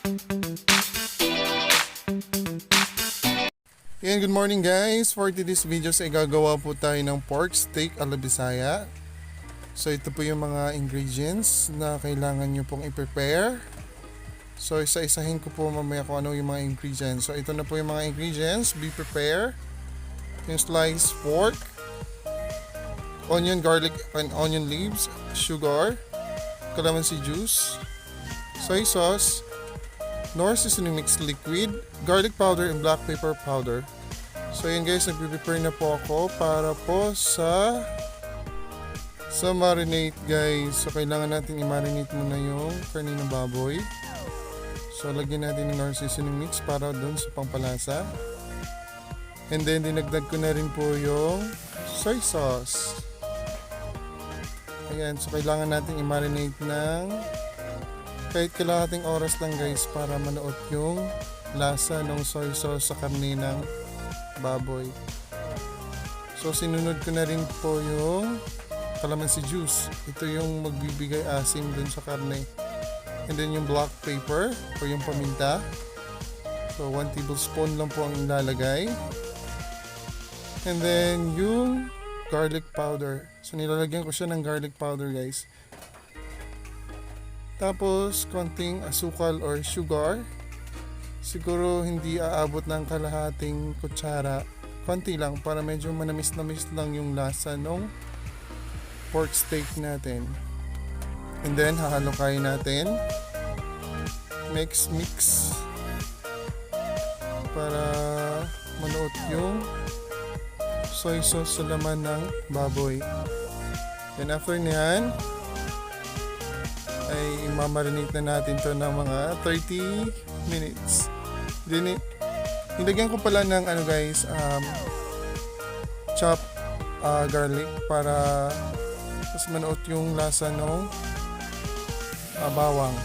Yan, good morning guys. For today's videos ay gagawa po tayo ng pork steak ala Bisaya. So ito po yung mga ingredients na kailangan nyo pong i-prepare. So isa-isahin ko po mamaya kung ano yung mga ingredients. So ito na po yung mga ingredients. Be prepare. Yung sliced pork, onion, garlic, and onion leaves, sugar, calamansi juice, soy sauce, Knorr seasoning mix liquid, garlic powder, and black pepper powder. So yun guys, nagpe-prepare na po ako para po sa marinate guys. So kailangan natin i-marinate muna yung karne ng baboy. So lagyan natin ng Knorr seasoning mix para doon sa pampalasa. And then dinagdag ko na rin po yung soy sauce. Ayan, so kailangan natin i-marinate ng kahit kalahating oras lang guys para manuot yung lasa ng soy sauce sa karne ng baboy. So sinunod ko na rin po yung calamansi juice. Ito yung magbibigay asim dun sa karne. And then yung black pepper o yung paminta. So 1 tablespoon lang po ang ilalagay. And then yung garlic powder. So nilalagyan ko siya ng garlic powder guys. Tapos konting asukal or sugar. Siguro hindi aabot ng kalahating kutsara. Konti lang para medyo manamis-namis lang yung lasa ng pork steak natin. And then hahalukayin natin. Mix para manuot yung soy sauce sa laman ng baboy. And after niyan ay imamarinate na natin to ng mga 30 minutes. Then nilagyan ko pala ng chopped garlic para mas manuot yung lasa ng bawang.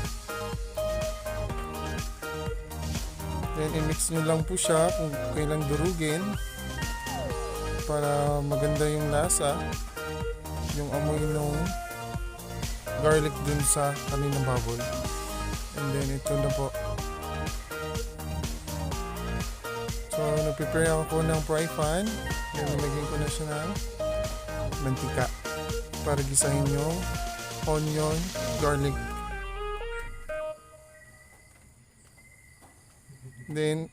Then i-mix nyo lang po siya kung kailan durugin para maganda yung lasa, yung amoy ng garlic dun sa kaninang baboy. And then ito na po. So nag-prepare ako ng fry pan. Then nilagyan ko na siya ng mantika para gisahin yung onion, garlic. Then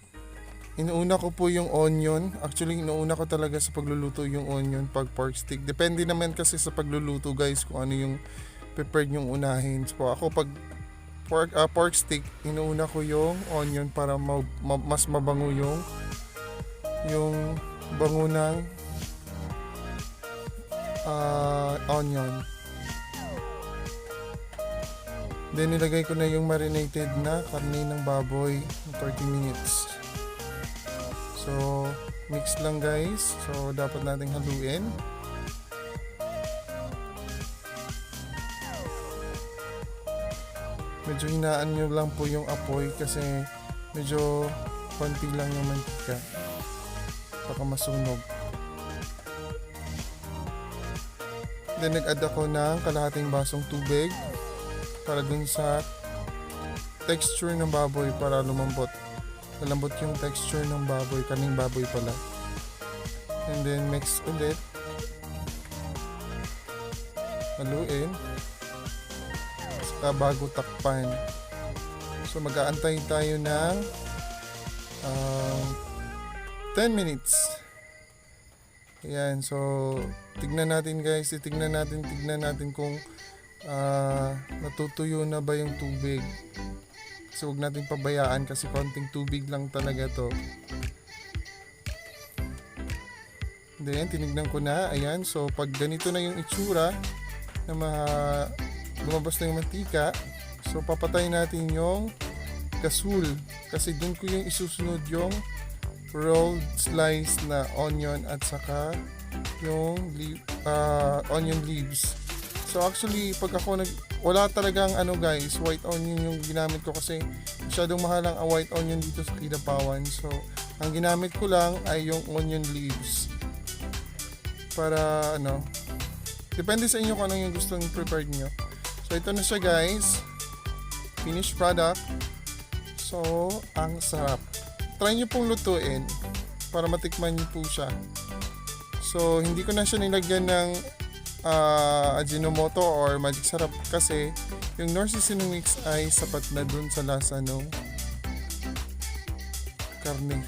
inuuna ko po yung onion. Actually inuuna ko talaga sa pagluluto yung onion pag pork steak. Depende naman kasi sa pagluluto guys kung ano yung prepared yung unahin. So ako pag pork steak, inuuna ko yung onion para mas mabango yung bango ng onion. Then nilagay ko na yung marinated na karne ng baboy 30 minutes. So mix lang guys. So dapat nating haluin. Medyo hinaan nyo lang po yung apoy kasi medyo konti lang yung mantika. Baka masunog. Then nag-add ako ng kalahating basong tubig para dun sa texture ng baboy para lumambot. Malambot yung texture ng baboy, kaning baboy pala. And then mix ulit. Haluin. Saka bago takpan. So mag-aantay tayo ng 10 minutes. Ayan, so tignan natin guys, tignan natin kung natutuyo na ba yung tubig. So huwag natin pabayaan kasi konting tubig lang talaga to. Then tinignan ko na, ayan, so pag ganito na yung itsura na lumabas na yung mantika, so papatayin natin yung gasul kasi dun ko yung isusunod yung rolled slice na onion at saka yung onion leaves. So actually pag ako wala talagang guys, white onion yung ginamit ko kasi masyadong mahal ang white onion dito sa Kidapawan. So ang ginamit ko lang ay yung onion leaves para depende sa inyo kung ano yung gusto yung prepared nyo. So ito na siya guys, finished product. So, ang sarap. Try nyo pong lutuin para matikman nyo po siya. So, hindi ko na siya nilagyan ng Ajinomoto or magic sarap kasi yung Knorr seasoning mix ay sapat na dun sa lasa ng karne.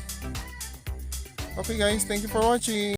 Okay guys, thank you for watching.